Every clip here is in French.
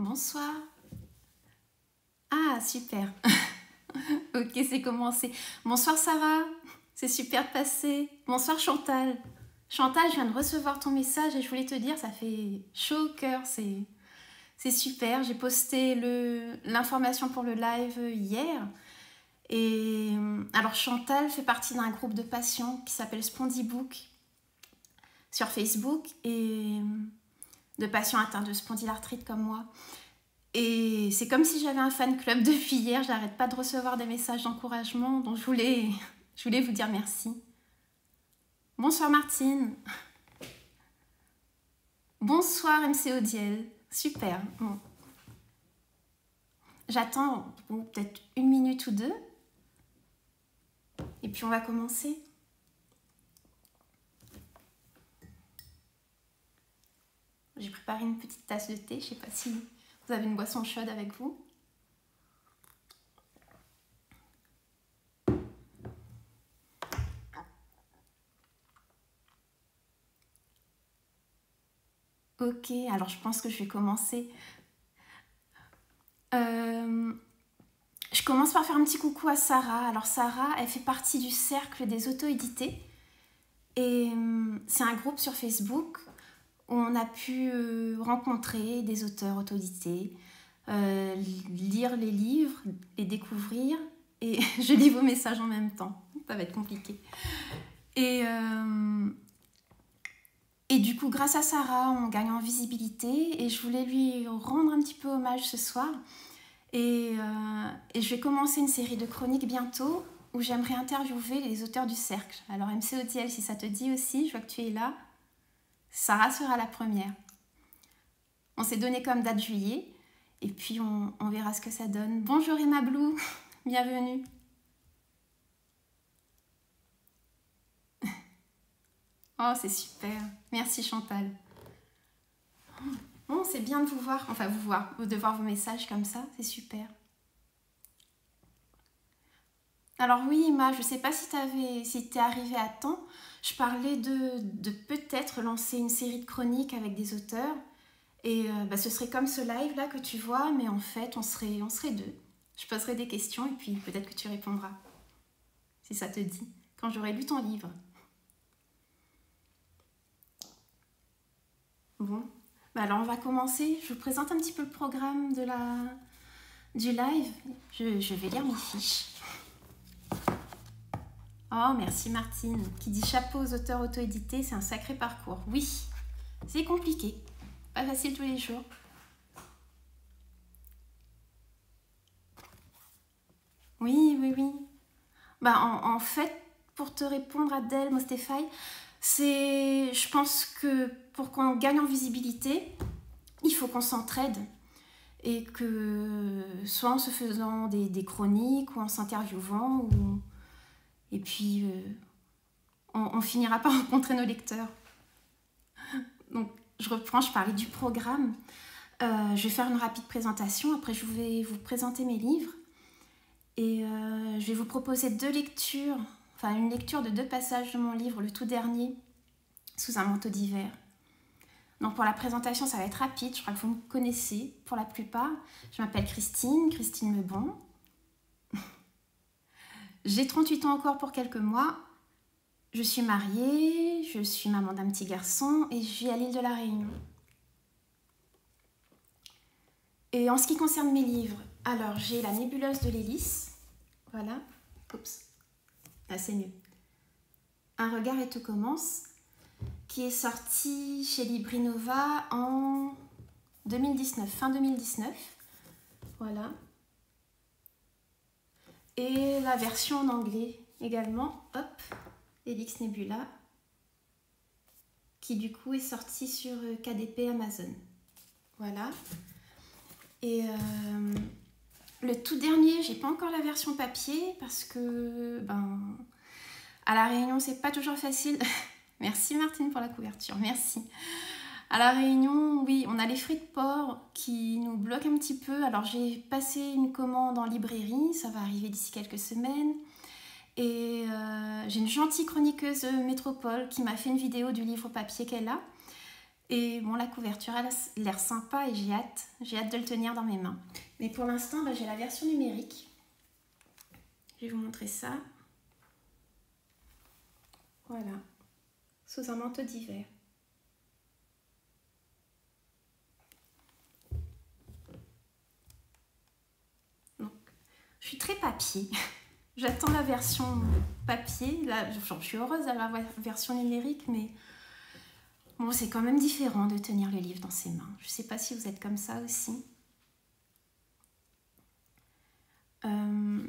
Bonsoir. Ah, super. Ok, c'est commencé. Bonsoir Sarah, c'est super de passer. Bonsoir Chantal. Chantal, je viens de recevoir ton message et je voulais te dire, ça fait chaud au cœur, c'est super. J'ai posté l'information pour le live hier. Et alors Chantal fait partie d'un groupe de patients qui s'appelle Spondybook sur Facebook et de patients atteints de spondylarthrite comme moi. Et c'est comme si j'avais un fan club depuis hier, j'arrête pas de recevoir des messages d'encouragement, donc je voulais vous dire merci. Bonsoir Martine. Bonsoir MC Odiel. Super. Bon. J'attends peut-être 1 minute ou 2. Et puis on va commencer. J'ai préparé une petite tasse de thé, je sais pas si vous avez une boisson chaude avec vous. Ok, alors je pense que je vais commencer. Je commence par faire un petit coucou à Sarah. Alors Sarah, elle fait partie du cercle des auto-édités. Et c'est un groupe sur Facebook où on a pu rencontrer des auteurs auto-édités, lire les livres, les découvrir. Et je lis vos messages en même temps. Ça va être compliqué. Et du coup, grâce à Sarah, on gagne en visibilité. Et je voulais lui rendre un petit peu hommage ce soir. Et je vais commencer une série de chroniques bientôt où j'aimerais interviewer les auteurs du cercle. Alors MC Otiel, si ça te dit aussi, je vois que tu es là. Sarah sera la première. On s'est donné comme date juillet et puis on verra ce que ça donne. Bonjour Emma Blue, bienvenue. Oh, c'est super. Merci Chantal. Bon, c'est bien de vous voir, enfin de voir vos messages comme ça, c'est super. Alors oui, Emma, je ne sais pas si t'es arrivée à temps. Je parlais de peut-être lancer une série de chroniques avec des auteurs. Et ce serait comme ce live-là que tu vois, mais en fait, on serait deux. Je poserai des questions et puis peut-être que tu répondras, si ça te dit, quand j'aurai lu ton livre. Bon, alors on va commencer. Je vous présente un petit peu le programme du live. Je vais lire mes fiches. Oh, merci Martine, qui dit chapeau aux auteurs auto-édités, c'est un sacré parcours. Oui, c'est compliqué, pas facile tous les jours. Oui. En fait, pour te répondre Adèle Mostefai, je pense que pour qu'on gagne en visibilité, il faut qu'on s'entraide. Et que soit en se faisant des chroniques ou en s'interviewant, et puis on finira par rencontrer nos lecteurs. Donc je reprends, je parlais du programme. Je vais faire une rapide présentation, après je vais vous présenter mes livres. Et je vais vous proposer 2 lectures, enfin une lecture de 2 passages de mon livre, le tout dernier, Sous un manteau d'hiver. Donc pour la présentation, ça va être rapide, je crois que vous me connaissez pour la plupart. Je m'appelle Christine Meubon. J'ai 38 ans encore pour quelques mois. Je suis mariée, je suis maman d'un petit garçon et je vis à l'île de la Réunion. Et en ce qui concerne mes livres, alors j'ai La nébuleuse de l'hélice, voilà, oups, là c'est mieux. Un regard et tout commence, qui est sorti chez Librinova en 2019, fin 2019, voilà. Et la version en anglais également, hop, Helix Nebula, qui du coup est sortie sur KDP Amazon, voilà. Et le tout dernier, j'ai pas encore la version papier parce que à la Réunion c'est pas toujours facile. Merci Martine pour la couverture, merci. À la Réunion, oui, on a les frais de port qui nous bloquent un petit peu. Alors j'ai passé une commande en librairie, ça va arriver d'ici quelques semaines. Et j'ai une gentille chroniqueuse métropole qui m'a fait une vidéo du livre papier qu'elle a. Et bon, la couverture elle a l'air sympa et j'ai hâte de le tenir dans mes mains. Mais pour l'instant, j'ai la version numérique. Je vais vous montrer ça. Voilà, sous un manteau d'hiver. Donc, je suis très papier. J'attends la version papier. Là, je suis heureuse d'avoir la version numérique, mais bon, c'est quand même différent de tenir le livre dans ses mains. Je ne sais pas si vous êtes comme ça aussi.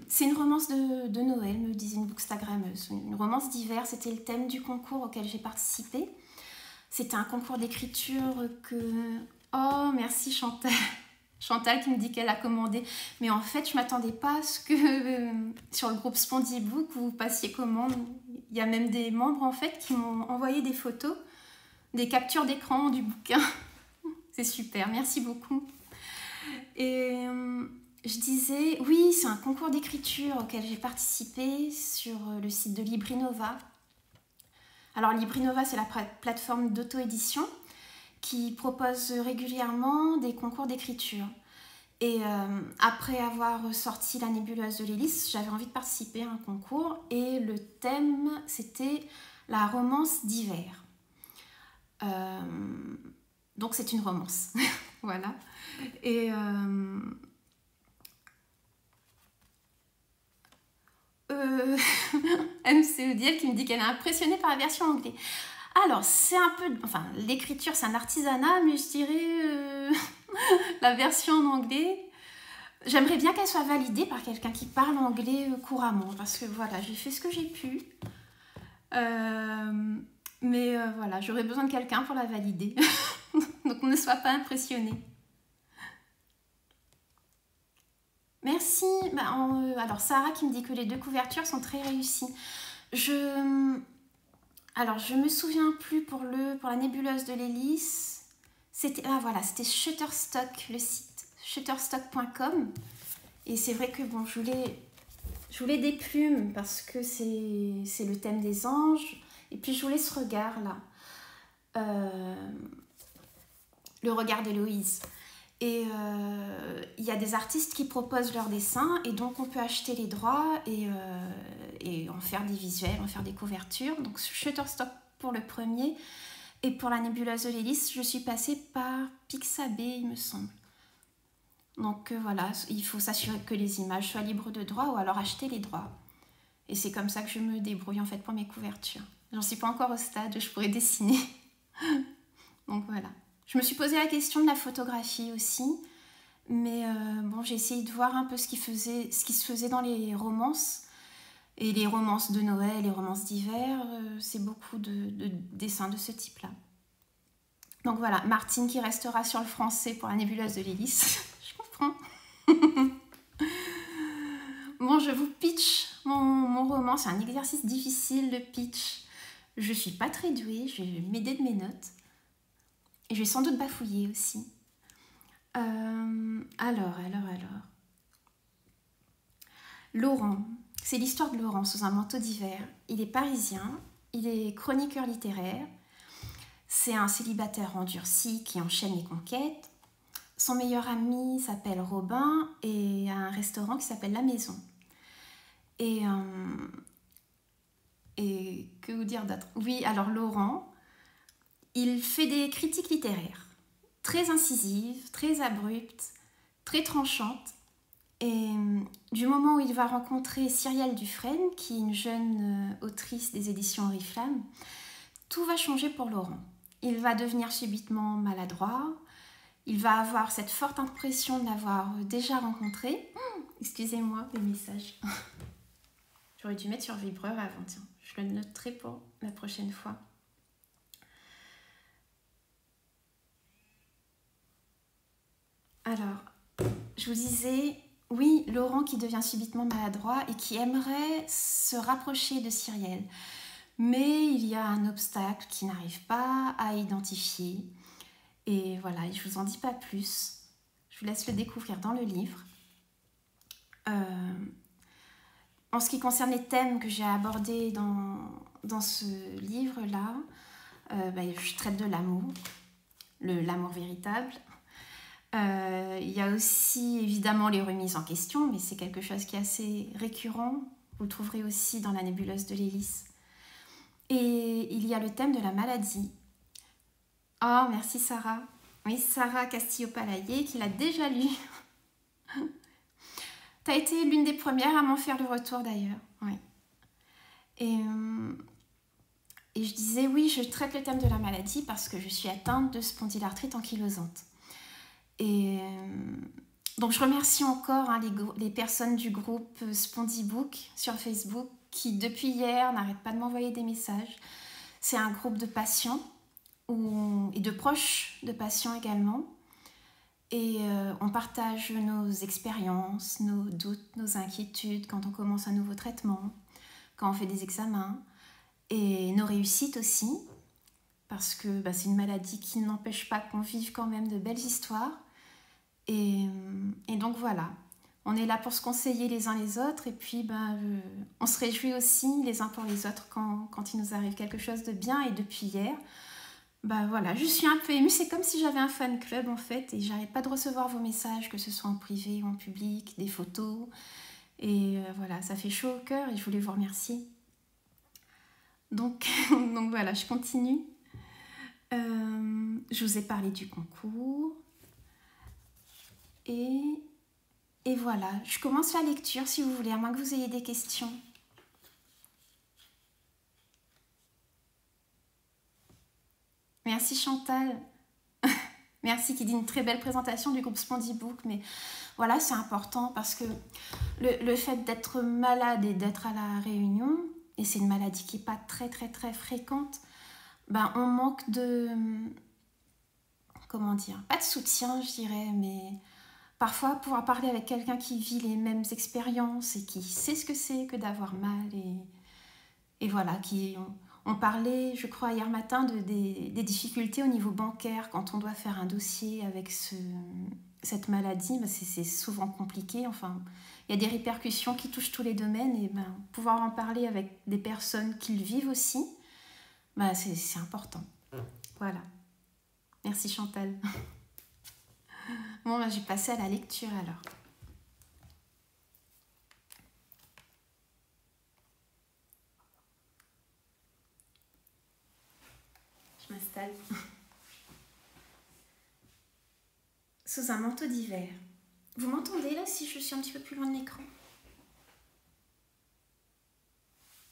C'est une romance de Noël, me disait une bookstagrammeuse. Une romance d'hiver, c'était le thème du concours auquel j'ai participé. C'était un concours d'écriture que... Oh, merci Chantal. Chantal qui me dit qu'elle a commandé. Mais en fait, je ne m'attendais pas à ce que sur le groupe Spondybook, vous passiez commande. Il y a même des membres en fait qui m'ont envoyé des photos, des captures d'écran du bouquin. C'est super, merci beaucoup. Et je disais, oui, c'est un concours d'écriture auquel j'ai participé sur le site de Librinova. Alors Librinova, c'est la plateforme d'auto-édition qui propose régulièrement des concours d'écriture. Et après avoir sorti La nébuleuse de l'hélice, j'avais envie de participer à un concours et le thème, c'était la romance d'hiver. Donc c'est une romance, voilà. Et MC Odiel qui me dit qu'elle est impressionnée par la version anglaise. Alors, c'est un peu... Enfin, l'écriture, c'est un artisanat, mais je dirais la version en anglais. J'aimerais bien qu'elle soit validée par quelqu'un qui parle anglais couramment, parce que voilà, j'ai fait ce que j'ai pu. Mais voilà, j'aurais besoin de quelqu'un pour la valider. Donc, ne sois pas impressionné. Merci. Alors, Sarah qui me dit que les 2 couvertures sont très réussies. Alors, je me souviens plus pour la nébuleuse de l'hélice. C'était Shutterstock, le site shutterstock.com. Et c'est vrai que bon, je voulais des plumes parce que c'est le thème des anges. Et puis je voulais ce regard là, le regard d'Héloïse. Et il y a des artistes qui proposent leurs dessins et donc on peut acheter les droits et en faire des visuels, en faire des couvertures. Donc Shutterstock pour le premier et pour la nébuleuse de l'hélice, je suis passée par Pixabay, il me semble. Donc voilà, il faut s'assurer que les images soient libres de droit ou alors acheter les droits. Et c'est comme ça que je me débrouille en fait pour mes couvertures. J'en suis pas encore au stade où je pourrais dessiner. Donc voilà. Je me suis posé la question de la photographie aussi, mais bon, j'ai essayé de voir un peu ce qui se faisait dans les romances. Et les romances de Noël, les romances d'hiver, c'est beaucoup de dessins de ce type-là. Donc voilà, Martine qui restera sur le français pour la nébuleuse de l'hélice. Je comprends. Bon, je vous pitch mon roman. C'est un exercice difficile de pitch. Je suis pas très douée, je vais m'aider de mes notes. Et je vais sans doute bafouiller aussi. Alors. Laurent. C'est l'histoire de Laurent sous un manteau d'hiver. Il est parisien, il est chroniqueur littéraire. C'est un célibataire endurci qui enchaîne les conquêtes. Son meilleur ami s'appelle Robin et a un restaurant qui s'appelle La Maison. Et que vous dire d'autre? Oui, alors Laurent, il fait des critiques littéraires très incisives, très abruptes, très tranchantes. Et du moment où il va rencontrer Cyrielle Dufresne, qui est une jeune autrice des éditions Oriflamme, tout va changer pour Laurent. Il va devenir subitement maladroit, il va avoir cette forte impression de l'avoir déjà rencontré. Excusez-moi, les messages. J'aurais dû mettre sur vibreur avant, tiens. Je le noterai pour la prochaine fois. Alors, je vous disais, oui, Laurent qui devient subitement maladroit et qui aimerait se rapprocher de Cyrielle. Mais il y a un obstacle qu'il n'arrive pas à identifier. Et voilà, je ne vous en dis pas plus. Je vous laisse le découvrir dans le livre. En ce qui concerne les thèmes que j'ai abordés dans ce livre-là, je traite de l'amour. l'amour véritable. Il y a aussi évidemment les remises en question, mais c'est quelque chose qui est assez récurrent. Vous le trouverez aussi dans la nébuleuse de l'hélice. Et il y a le thème de la maladie. Oh, merci Sarah. Oui, Sarah Castillo-Palayer, qui l'a déjà lu. Tu as été l'une des premières à m'en faire le retour d'ailleurs. Oui. Et je disais, oui, je traite le thème de la maladie parce que je suis atteinte de spondylarthrite ankylosante. Et donc je remercie encore les personnes du groupe Spondybook sur Facebook qui depuis hier n'arrêtent pas de m'envoyer des messages. C'est un groupe de patients et de proches de patients également. Et on partage nos expériences, nos doutes, nos inquiétudes quand on commence un nouveau traitement, quand on fait des examens, et nos réussites aussi, parce que c'est une maladie qui n'empêche pas qu'on vive quand même de belles histoires. Et donc voilà, on est là pour se conseiller les uns les autres, et puis on se réjouit aussi les uns pour les autres quand il nous arrive quelque chose de bien. Et depuis hier, voilà, je suis un peu émue, c'est comme si j'avais un fan club en fait, et j'arrête pas de recevoir vos messages, que ce soit en privé ou en public, des photos, et voilà, ça fait chaud au cœur et je voulais vous remercier. Donc voilà, je continue. Je vous ai parlé du concours, et voilà, je commence la lecture si vous voulez, à moins que vous ayez des questions. Merci Chantal. Merci qui dit une très belle présentation du groupe Spondybook, mais voilà, c'est important parce que le fait d'être malade et d'être à la Réunion, et c'est une maladie qui n'est pas très très très fréquente, on manque de, comment dire, pas de soutien je dirais, mais parfois pouvoir parler avec quelqu'un qui vit les mêmes expériences et qui sait ce que c'est que d'avoir mal, et voilà, on parlait, je crois, hier matin des difficultés au niveau bancaire quand on doit faire un dossier avec cette maladie. C'est souvent compliqué. Enfin, il y a des répercussions qui touchent tous les domaines, et pouvoir en parler avec des personnes qui le vivent aussi, c'est important. Voilà. Merci Chantal. Bon, j'ai passé à la lecture alors. Je m'installe. Sous un manteau d'hiver. Vous m'entendez là si je suis un petit peu plus loin de l'écran?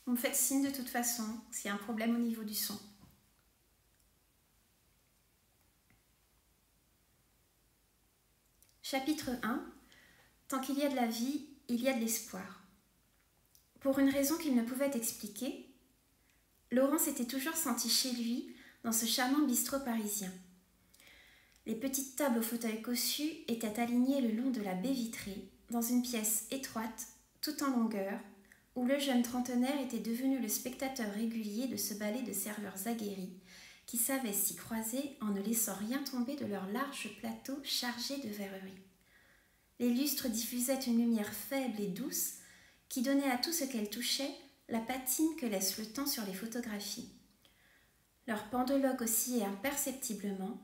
Vous me faites signe de toute façon s'il y a un problème au niveau du son. Chapitre 1. Tant qu'il y a de la vie, il y a de l'espoir. Pour une raison qu'il ne pouvait expliquer, Laurent s'était toujours senti chez lui dans ce charmant bistrot parisien. Les petites tables aux fauteuils cossus étaient alignées le long de la baie vitrée, dans une pièce étroite, tout en longueur, où le jeune trentenaire était devenu le spectateur régulier de ce ballet de serveurs aguerris, qui savaient s'y croiser en ne laissant rien tomber de leurs larges plateaux chargés de verreries. Les lustres diffusaient une lumière faible et douce qui donnait à tout ce qu'elle touchait la patine que laisse le temps sur les photographies. Leurs pendeloques oscillaient imperceptiblement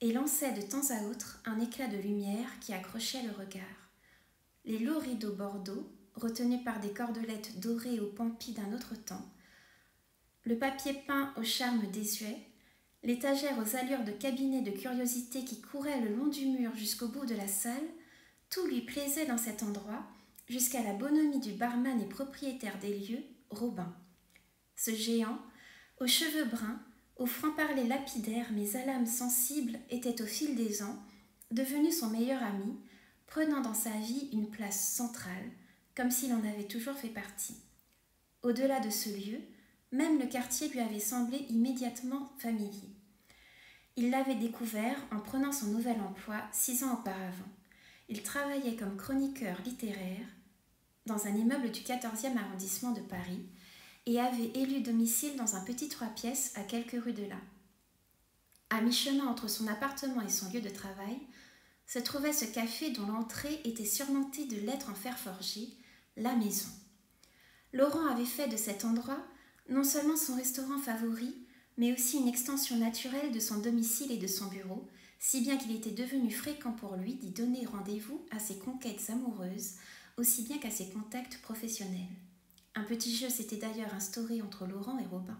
et lançaient de temps à autre un éclat de lumière qui accrochait le regard. Les lourds rideaux bordeaux, retenus par des cordelettes dorées aux pampis d'un autre temps, le papier peint au charme désuet, l'étagère aux allures de cabinet de curiosité qui courait le long du mur jusqu'au bout de la salle, tout lui plaisait dans cet endroit, jusqu'à la bonhomie du barman et propriétaire des lieux, Robin. Ce géant, aux cheveux bruns, au franc-parler lapidaire mais à l'âme sensible, était au fil des ans devenu son meilleur ami, prenant dans sa vie une place centrale, comme s'il en avait toujours fait partie. Au-delà de ce lieu, même le quartier lui avait semblé immédiatement familier. Il l'avait découvert en prenant son nouvel emploi 6 ans auparavant. Il travaillait comme chroniqueur littéraire dans un immeuble du 14e arrondissement de Paris et avait élu domicile dans un petit 3 pièces à quelques rues de là. À mi-chemin entre son appartement et son lieu de travail, se trouvait ce café dont l'entrée était surmontée de lettres en fer forgé, la maison. Laurent avait fait de cet endroit non seulement son restaurant favori, mais aussi une extension naturelle de son domicile et de son bureau, si bien qu'il était devenu fréquent pour lui d'y donner rendez-vous à ses conquêtes amoureuses, aussi bien qu'à ses contacts professionnels. Un petit jeu s'était d'ailleurs instauré entre Laurent et Robin.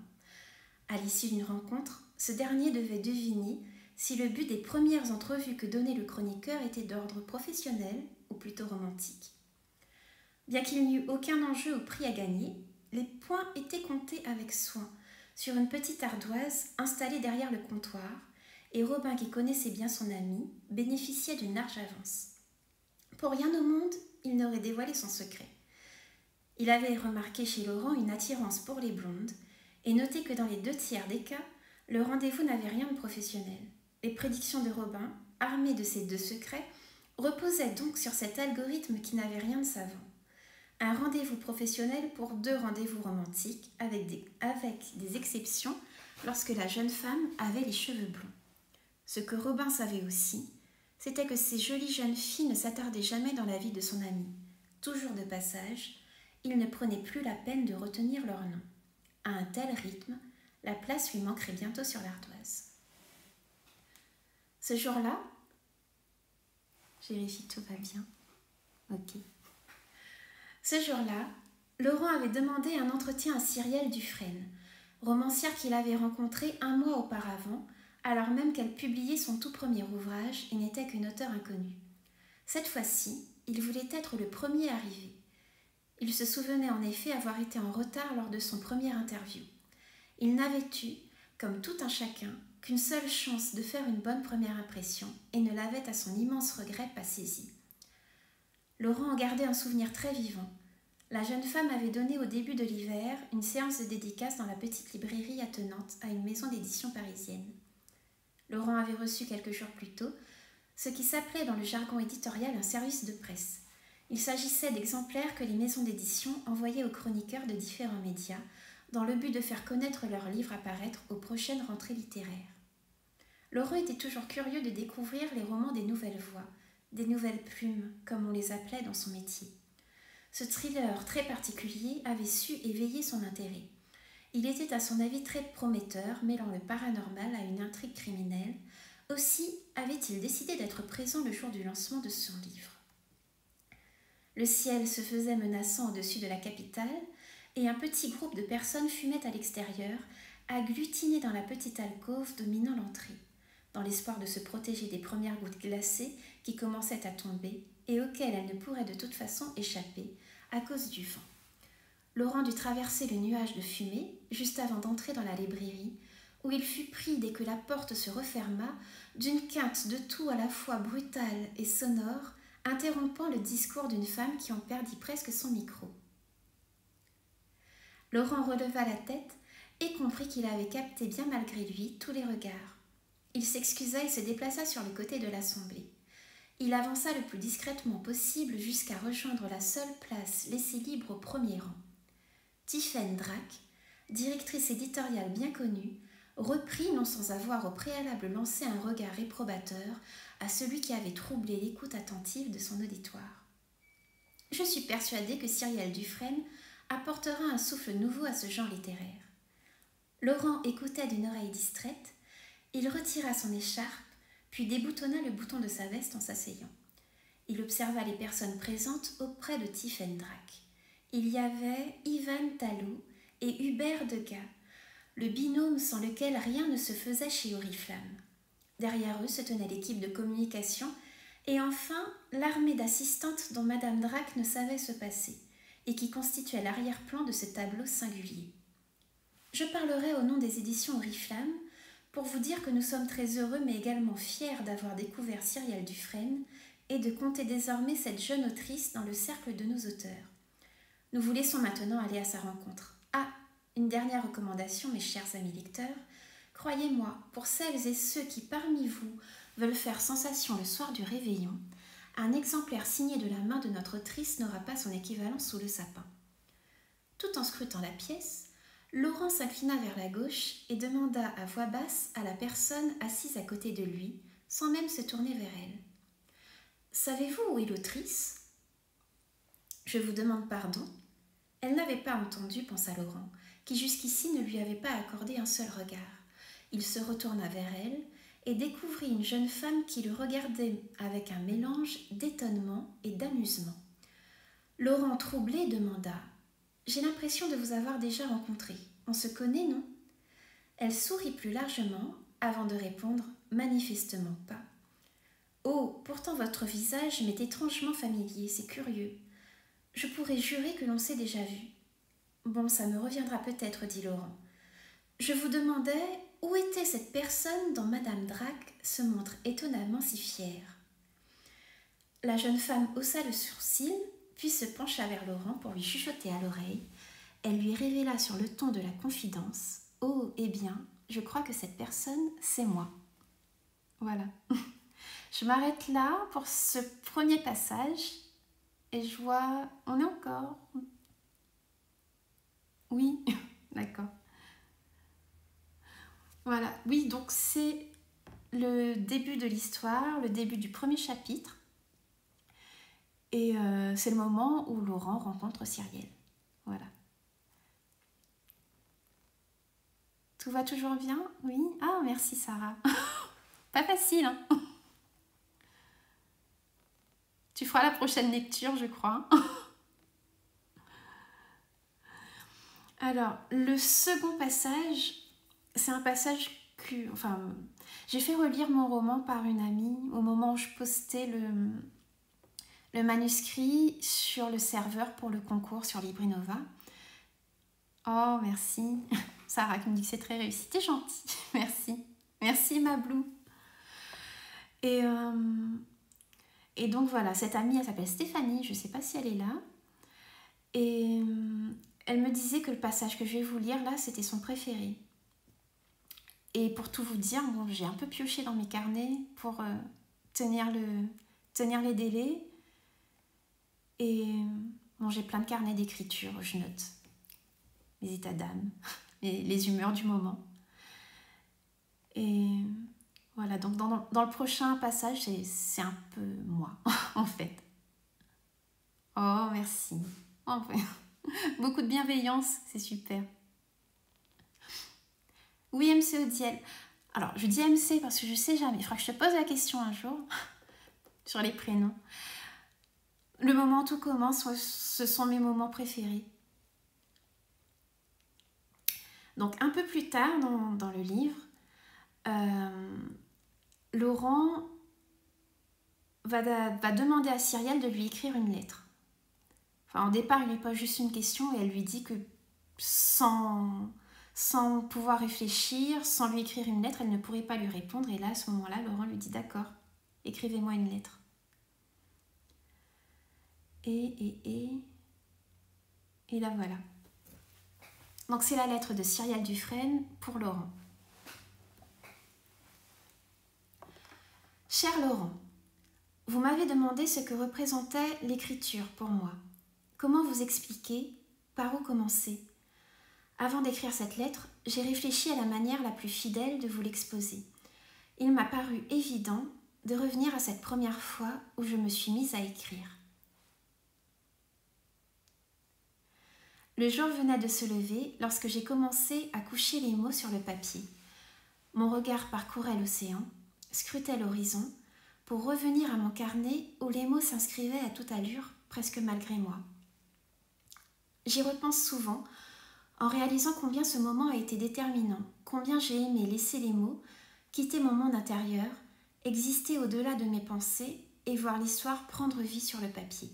À l'issue d'une rencontre, ce dernier devait deviner si le but des premières entrevues que donnait le chroniqueur était d'ordre professionnel ou plutôt romantique. Bien qu'il n'y eût aucun enjeu ou prix à gagner, les points étaient comptés avec soin sur une petite ardoise installée derrière le comptoir, et Robin, qui connaissait bien son ami, bénéficiait d'une large avance. Pour rien au monde, il n'aurait dévoilé son secret. Il avait remarqué chez Laurent une attirance pour les blondes et noté que dans les 2/3 des cas, le rendez-vous n'avait rien de professionnel. Les prédictions de Robin, armées de ces 2 secrets, reposaient donc sur cet algorithme qui n'avait rien de savant. Un rendez-vous professionnel pour 2 rendez-vous romantiques, avec des exceptions lorsque la jeune femme avait les cheveux blonds. Ce que Robin savait aussi, c'était que ces jolies jeunes filles ne s'attardaient jamais dans la vie de son ami. Toujours de passage, il ne prenait plus la peine de retenir leur nom. À un tel rythme, la place lui manquerait bientôt sur l'ardoise. Ce jour-là, je vérifie que tout va bien. Ok. Ce jour-là, Laurent avait demandé un entretien à Cyrielle Dufresne, romancière qu'il avait rencontrée 1 mois auparavant, alors même qu'elle publiait son tout premier ouvrage et n'était qu'une auteure inconnue. Cette fois-ci, il voulait être le premier arrivé. Il se souvenait en effet avoir été en retard lors de son premier interview. Il n'avait eu, comme tout un chacun, qu'une seule chance de faire une bonne première impression et ne l'avait à son immense regret pas saisie. Laurent en gardait un souvenir très vivant. La jeune femme avait donné au début de l'hiver une séance de dédicace dans la petite librairie attenante à une maison d'édition parisienne. Laurent avait reçu quelques jours plus tôt ce qui s'appelait dans le jargon éditorial un service de presse. Il s'agissait d'exemplaires que les maisons d'édition envoyaient aux chroniqueurs de différents médias dans le but de faire connaître leurs livres à paraître aux prochaines rentrées littéraires. Laurent était toujours curieux de découvrir les romans des nouvelles voix, des nouvelles plumes, comme on les appelait dans son métier. Ce thriller très particulier avait su éveiller son intérêt. Il était à son avis très prometteur, mêlant le paranormal à une intrigue criminelle. Aussi avait-il décidé d'être présent le jour du lancement de son livre. Le ciel se faisait menaçant au-dessus de la capitale et un petit groupe de personnes fumait à l'extérieur, agglutinées dans la petite alcôve dominant l'entrée, dans l'espoir de se protéger des premières gouttes glacées qui commençaient à tomber et auxquelles elles ne pourraient de toute façon échapper à cause du vent. Laurent dut traverser le nuage de fumée juste avant d'entrer dans la librairie, où il fut pris dès que la porte se referma d'une quinte de tout à la fois brutale et sonore, interrompant le discours d'une femme qui en perdit presque son micro. Laurent releva la tête et comprit qu'il avait capté bien malgré lui tous les regards. Il s'excusa et se déplaça sur le côté de l'assemblée. Il avança le plus discrètement possible jusqu'à rejoindre la seule place laissée libre au premier rang. Tiphaine Drac, directrice éditoriale bien connue, reprit, non sans avoir au préalable lancé un regard réprobateur à celui qui avait troublé l'écoute attentive de son auditoire. « Je suis persuadée que Cyrielle Dufresne apportera un souffle nouveau à ce genre littéraire. » Laurent écoutait d'une oreille distraite. Il retira son écharpe, puis déboutonna le bouton de sa veste en s'asseyant. Il observa les personnes présentes auprès de Tiphaine Drac. Il y avait Ivan Talou et Hubert Degas, le binôme sans lequel rien ne se faisait chez Oriflamme. Derrière eux se tenait l'équipe de communication et enfin l'armée d'assistantes dont Madame Drac ne savait se passer et qui constituait l'arrière-plan de ce tableau singulier. Je parlerai au nom des éditions Oriflamme pour vous dire que nous sommes très heureux mais également fiers d'avoir découvert Cyrielle Dufresne et de compter désormais cette jeune autrice dans le cercle de nos auteurs. Nous vous laissons maintenant aller à sa rencontre. Ah, une dernière recommandation, mes chers amis lecteurs. Croyez-moi, pour celles et ceux qui parmi vous veulent faire sensation le soir du réveillon, un exemplaire signé de la main de notre autrice n'aura pas son équivalent sous le sapin. Tout en scrutant la pièce, Laurent s'inclina vers la gauche et demanda à voix basse à la personne assise à côté de lui, sans même se tourner vers elle. « Savez-vous où est l'autrice ?»« Je vous demande pardon. » Elle n'avait pas entendu, pensa Laurent, qui jusqu'ici ne lui avait pas accordé un seul regard. Il se retourna vers elle et découvrit une jeune femme qui le regardait avec un mélange d'étonnement et d'amusement. Laurent, troublé, demanda « J'ai l'impression de vous avoir déjà rencontré. On se connaît, non ?» Elle sourit plus largement avant de répondre « Manifestement pas. »« Oh, pourtant votre visage m'est étrangement familier, c'est curieux. Je pourrais jurer que l'on s'est déjà vu. »« Bon, ça me reviendra peut-être, dit Laurent. Je vous demandais où était cette personne dont Madame Drac se montre étonnamment si fière. » La jeune femme haussa le sourcil, puis se pencha vers Laurent pour lui chuchoter à l'oreille. Elle lui révéla sur le ton de la confidence « Oh, eh bien, je crois que cette personne, c'est moi. » Voilà. Je m'arrête là pour ce premier passage et je vois... On est encore... Oui, d'accord. Voilà, oui, donc c'est le début de l'histoire, le début du premier chapitre. Et c'est le moment où Laurent rencontre Cyrielle. Voilà. Tout va toujours bien? Oui? Ah, merci Sarah. Pas facile, hein? Tu feras la prochaine lecture, je crois. Alors, le second passage, c'est un passage que... Enfin, j'ai fait relire mon roman par une amie au moment où je postais le manuscrit sur le serveur pour le concours sur Librinova. Oh, merci. Sarah qui me dit que c'est très réussi. T'es gentille. Merci. Merci, ma Blue. Et donc voilà, cette amie, elle s'appelle Stéphanie. Je ne sais pas si elle est là. Et elle me disait que le passage que je vais vous lire là, c'était son préféré. Et pour tout vous dire, bon, j'ai un peu pioché dans mes carnets pour tenir les délais. Et bon, j'ai plein de carnets d'écriture, je note les états d'âme, les humeurs du moment. Et voilà, donc dans le prochain passage, c'est un peu moi, en fait. Oh, merci. Oh, beaucoup de bienveillance, c'est super. Oui, MC Odiel. Alors, je dis MC parce que je sais jamais. Il faudra que je te pose la question un jour sur les prénoms. Le moment où tout commence, ce sont mes moments préférés. Donc, un peu plus tard dans le livre, Laurent va demander à Cyrielle de lui écrire une lettre. Enfin, au départ, il lui pose juste une question et elle lui dit que sans pouvoir réfléchir, sans lui écrire une lettre, elle ne pourrait pas lui répondre. Et là, à ce moment-là, Laurent lui dit « D'accord, écrivez-moi une lettre. » Et là, voilà. Donc, c'est la lettre de Cyrielle Dufresne pour Laurent. Cher Laurent, vous m'avez demandé ce que représentait l'écriture pour moi. Comment vous expliquer? Par où commencer? Avant d'écrire cette lettre, j'ai réfléchi à la manière la plus fidèle de vous l'exposer. Il m'a paru évident de revenir à cette première fois où je me suis mise à écrire. Le jour venait de se lever lorsque j'ai commencé à coucher les mots sur le papier. Mon regard parcourait l'océan, scrutait l'horizon, pour revenir à mon carnet où les mots s'inscrivaient à toute allure, presque malgré moi. J'y repense souvent, en réalisant combien ce moment a été déterminant, combien j'ai aimé laisser les mots, quitter mon monde intérieur, exister au-delà de mes pensées et voir l'histoire prendre vie sur le papier.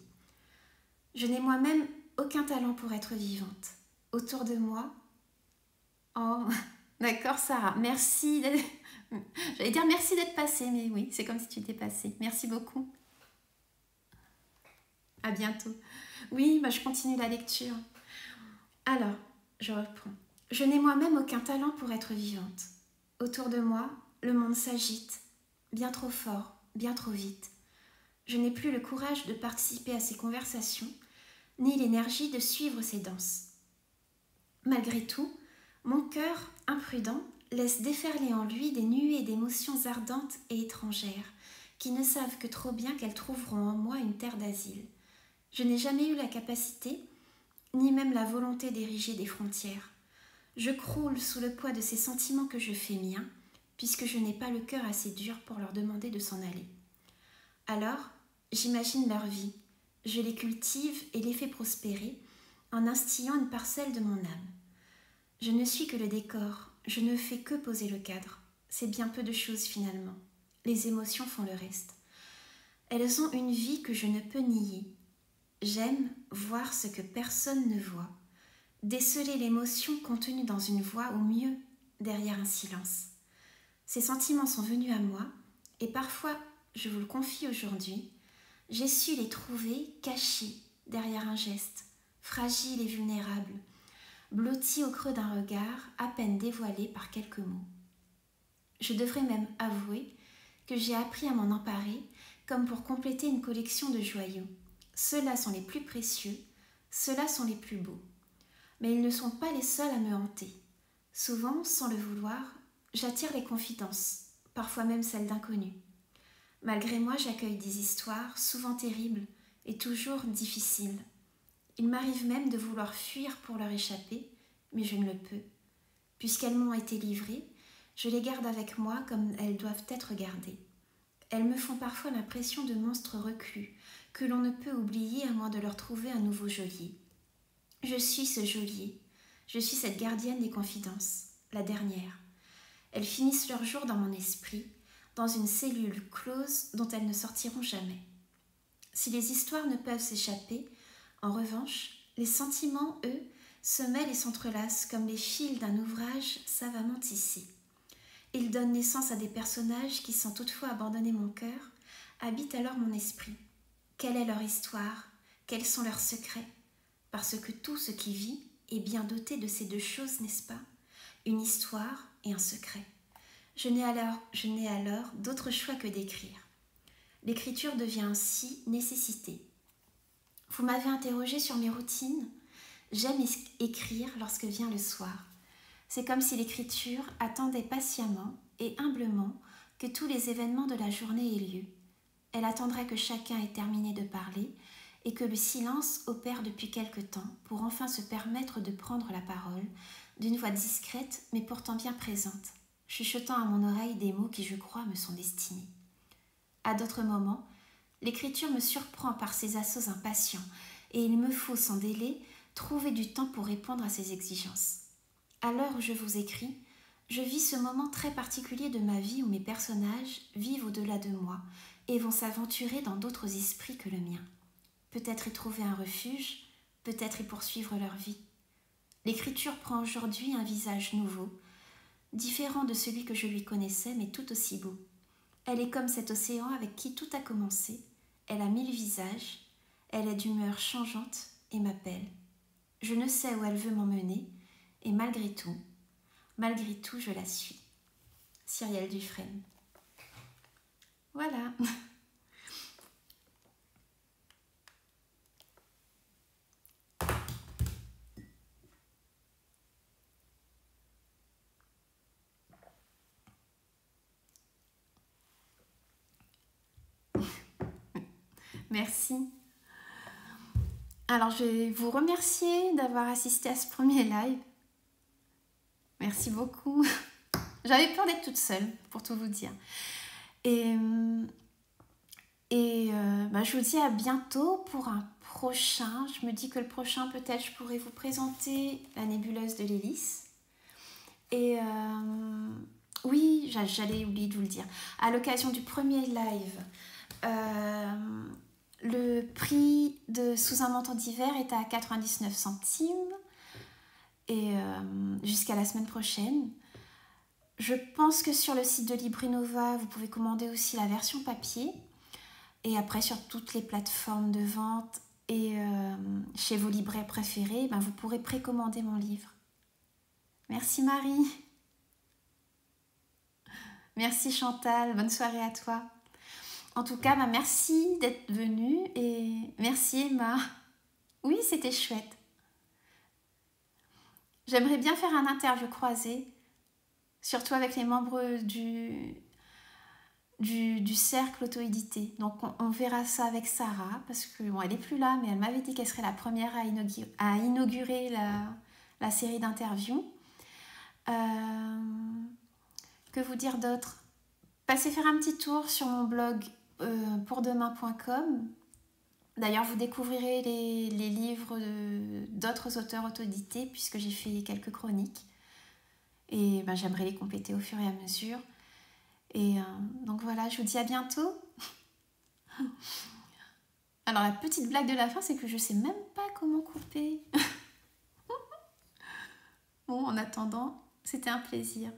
Je n'ai moi-même aucun talent pour être vivante. Autour de moi... Oh, d'accord Sarah, merci. J'allais dire merci d'être passée, mais oui, c'est comme si tu étais passée. Merci beaucoup. À bientôt. Oui, je continue la lecture. Alors, je reprends. Je n'ai moi-même aucun talent pour être vivante. Autour de moi, le monde s'agite, bien trop fort, bien trop vite. Je n'ai plus le courage de participer à ces conversations, ni l'énergie de suivre ces danses. Malgré tout, mon cœur, imprudent, laisse déferler en lui des nuées d'émotions ardentes et étrangères, qui ne savent que trop bien qu'elles trouveront en moi une terre d'asile. Je n'ai jamais eu la capacité, ni même la volonté d'ériger des frontières. Je croule sous le poids de ces sentiments que je fais miens, puisque je n'ai pas le cœur assez dur pour leur demander de s'en aller. Alors, j'imagine leur vie, je les cultive et les fais prospérer en instillant une parcelle de mon âme. Je ne suis que le décor, je ne fais que poser le cadre. C'est bien peu de choses finalement. Les émotions font le reste. Elles ont une vie que je ne peux nier. J'aime voir ce que personne ne voit, déceler l'émotion contenue dans une voix ou mieux derrière un silence. Ces sentiments sont venus à moi et parfois, je vous le confie aujourd'hui, j'ai su les trouver cachés derrière un geste, fragile et vulnérable, blotti au creux d'un regard à peine dévoilé par quelques mots. Je devrais même avouer que j'ai appris à m'en emparer comme pour compléter une collection de joyaux. Ceux-là sont les plus précieux, ceux-là sont les plus beaux. Mais ils ne sont pas les seuls à me hanter. Souvent, sans le vouloir, j'attire les confidences, parfois même celles d'inconnus. Malgré moi, j'accueille des histoires, souvent terribles et toujours difficiles. Il m'arrive même de vouloir fuir pour leur échapper, mais je ne le peux. Puisqu'elles m'ont été livrées, je les garde avec moi comme elles doivent être gardées. Elles me font parfois l'impression de monstres reclus, que l'on ne peut oublier à moins de leur trouver un nouveau geôlier. Je suis ce geôlier, je suis cette gardienne des confidences, la dernière. Elles finissent leur jour dans mon esprit, dans une cellule close dont elles ne sortiront jamais. Si les histoires ne peuvent s'échapper, en revanche, les sentiments, eux, se mêlent et s'entrelacent comme les fils d'un ouvrage savamment tissé. Ils donnent naissance à des personnages qui, sans toutefois abandonner mon cœur, habitent alors mon esprit. Quelle est leur histoire? Quels sont leurs secrets? Parce que tout ce qui vit est bien doté de ces deux choses, n'est-ce pas? Une histoire et un secret. Je n'ai alors d'autre choix que d'écrire. L'écriture devient ainsi nécessité. Vous m'avez interrogé sur mes routines. J'aime écrire lorsque vient le soir. C'est comme si l'écriture attendait patiemment et humblement que tous les événements de la journée aient lieu. Elle attendrait que chacun ait terminé de parler et que le silence opère depuis quelque temps pour enfin se permettre de prendre la parole d'une voix discrète mais pourtant bien présente, chuchotant à mon oreille des mots qui, je crois, me sont destinés. À d'autres moments, l'écriture me surprend par ses assauts impatients et il me faut sans délai trouver du temps pour répondre à ses exigences. À l'heure où je vous écris, je vis ce moment très particulier de ma vie où mes personnages vivent au-delà de moi et vont s'aventurer dans d'autres esprits que le mien. Peut-être y trouver un refuge, peut-être y poursuivre leur vie. L'écriture prend aujourd'hui un visage nouveau, différent de celui que je lui connaissais, mais tout aussi beau. Elle est comme cet océan avec qui tout a commencé. Elle a 1000 visages, elle est d'humeur changeante et m'appelle. Je ne sais où elle veut m'emmener, et malgré tout, je la suis. Cyrielle Dufresne. Voilà. Merci. Alors, je vais vous remercier d'avoir assisté à ce premier live. Merci beaucoup. J'avais peur d'être toute seule, pour tout vous dire. Et je vous dis à bientôt pour un prochain. Je me dis que le prochain, peut-être, je pourrais vous présenter la nébuleuse de l'hélice. Et oui, j'allais oublier de vous le dire. À l'occasion du premier live, le prix de Sous un manteau d'hiver est à 99 centimes. Et jusqu'à la semaine prochaine. Je pense que sur le site de Librinova, vous pouvez commander aussi la version papier. Et après, sur toutes les plateformes de vente et chez vos libraires préférés, vous pourrez précommander mon livre. Merci Marie. Merci Chantal. Bonne soirée à toi. En tout cas, merci d'être venue et merci Emma. Oui, c'était chouette. J'aimerais bien faire un interview croisé, surtout avec les membres du cercle auto-édité. Donc on verra ça avec Sarah, parce que elle n'est plus là, mais elle m'avait dit qu'elle serait la première à inaugurer la série d'interviews. Que vous dire d'autre? Passez faire un petit tour sur mon blog pourdemain.com. D'ailleurs, vous découvrirez les livres d'autres auteurs autodidactes puisque j'ai fait quelques chroniques. Et ben, j'aimerais les compléter au fur et à mesure. Et donc voilà, je vous dis à bientôt. Alors la petite blague de la fin, c'est que je sais même pas comment couper. Bon, en attendant, c'était un plaisir.